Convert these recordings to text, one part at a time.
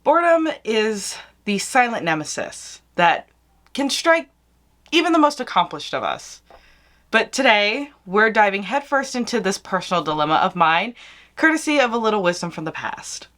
Boredom is the silent nemesis that can strike even the most accomplished of us. But today, we're diving headfirst into this personal dilemma of mine, courtesy of a little wisdom from the past.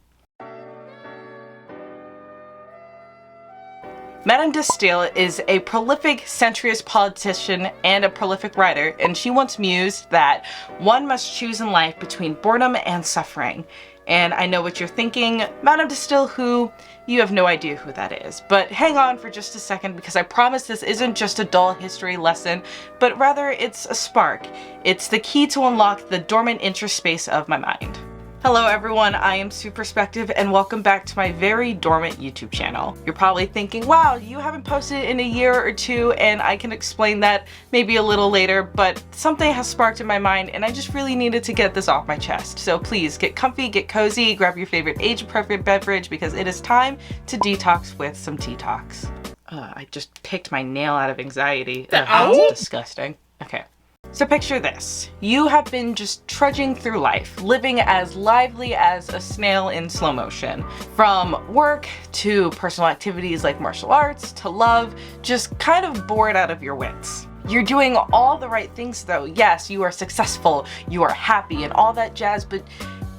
Madame de Stael is a prolific centrist politician and a prolific writer, and she once mused that one must choose in life between boredom and suffering. And I know what you're thinking, Madame de Stael who? You have no idea who that is. But hang on for just a second, because I promise this isn't just a dull history lesson, but rather it's a spark. It's the key to unlock the dormant interest space of my mind. Hello everyone, I am Superspective and welcome back to my very dormant YouTube channel. You're probably thinking, wow, you haven't posted in a year or two, and I can explain that maybe a little later, but something has sparked in my mind and I just really needed to get this off my chest. So please get comfy, get cozy, grab your favorite age-appropriate beverage because it is time to detox with some tea talks. I just picked my nail out of anxiety. That's disgusting. Okay. So picture this. You have been just trudging through life, living as lively as a snail in slow motion. From work to personal activities like martial arts to love, just kind of bored out of your wits. You're doing all the right things though. Yes, you are successful, you are happy and all that jazz, but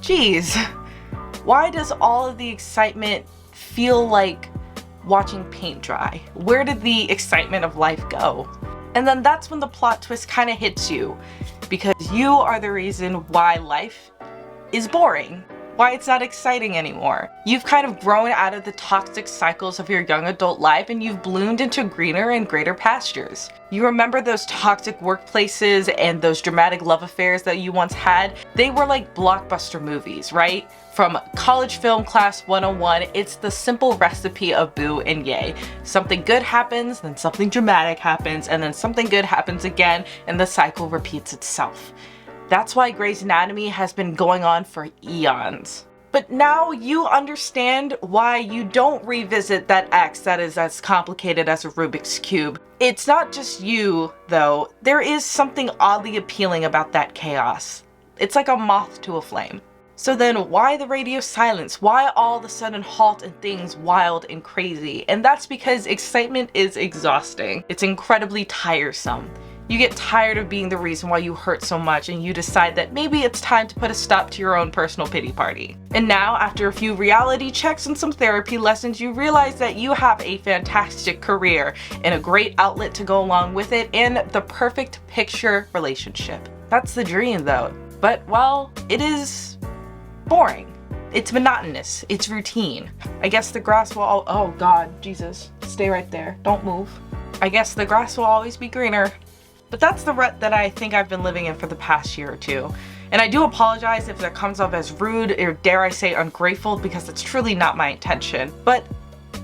geez, why does all of the excitement feel like watching paint dry? Where did the excitement of life go? And then that's when the plot twist kind of hits you, because you are the reason why life is boring, why it's not exciting anymore. You've kind of grown out of the toxic cycles of your young adult life and you've bloomed into greener and greater pastures. You remember those toxic workplaces and those dramatic love affairs that you once had? They were like blockbuster movies, right? From College Film Class 101, it's the simple recipe of boo and yay. Something good happens, then something dramatic happens, and then something good happens again, and the cycle repeats itself. That's why Grey's Anatomy has been going on for eons. But now you understand why you don't revisit that ex that is as complicated as a Rubik's Cube. It's not just you, though. There is something oddly appealing about that chaos. It's like a moth to a flame. So then why the radio silence? Why all of a sudden halt and things wild and crazy? And that's because excitement is exhausting. It's incredibly tiresome. You get tired of being the reason why you hurt so much and you decide that maybe it's time to put a stop to your own personal pity party. And now, after a few reality checks and some therapy lessons, you realize that you have a fantastic career and a great outlet to go along with it and the perfect picture relationship. That's the dream though. But well, it is boring. It's monotonous. It's routine. I guess the grass will oh God, Jesus, stay right there. Don't move. I guess the grass will always be greener. But that's the rut that I think I've been living in for the past year or two. And I do apologize if that comes off as rude or dare I say ungrateful, because it's truly not my intention. But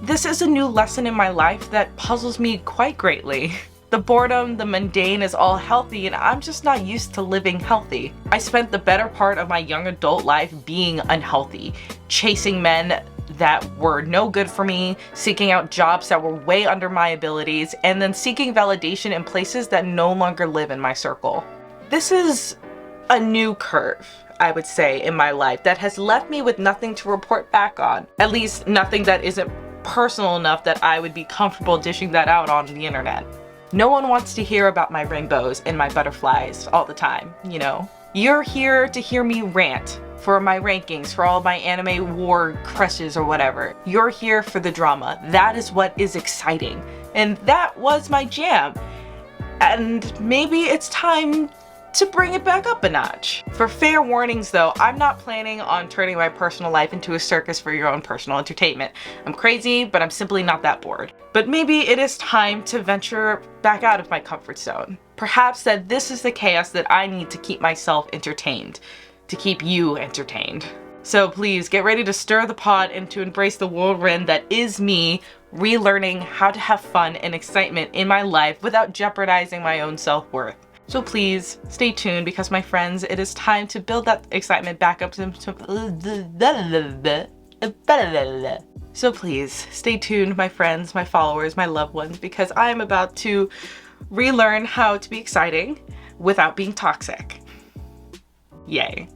this is a new lesson in my life that puzzles me quite greatly. The boredom, the mundane is all healthy and I'm just not used to living healthy. I spent the better part of my young adult life being unhealthy, chasing men that were no good for me, seeking out jobs that were way under my abilities, and then seeking validation in places that no longer live in my circle. This is a new curve, I would say, in my life that has left me with nothing to report back on. At least nothing that isn't personal enough that I would be comfortable dishing that out on the internet. No one wants to hear about my rainbows and my butterflies all the time, you know? You're here to hear me rant for my rankings, for all my anime war crushes or whatever. You're here for the drama. That is what is exciting. And that was my jam. And maybe it's time to bring it back up a notch. For fair warnings though, I'm not planning on turning my personal life into a circus for your own personal entertainment. I'm crazy, but I'm simply not that bored. But maybe it is time to venture back out of my comfort zone. Perhaps that this is the chaos that I need to keep myself entertained, to keep you entertained. So please get ready to stir the pot and to embrace the whirlwind that is me relearning how to have fun and excitement in my life without jeopardizing my own self-worth. So please stay tuned because my friends, it is time to build that excitement back up to So please stay tuned, my friends, my followers, my loved ones, because I am about to relearn how to be exciting without being toxic. Yay.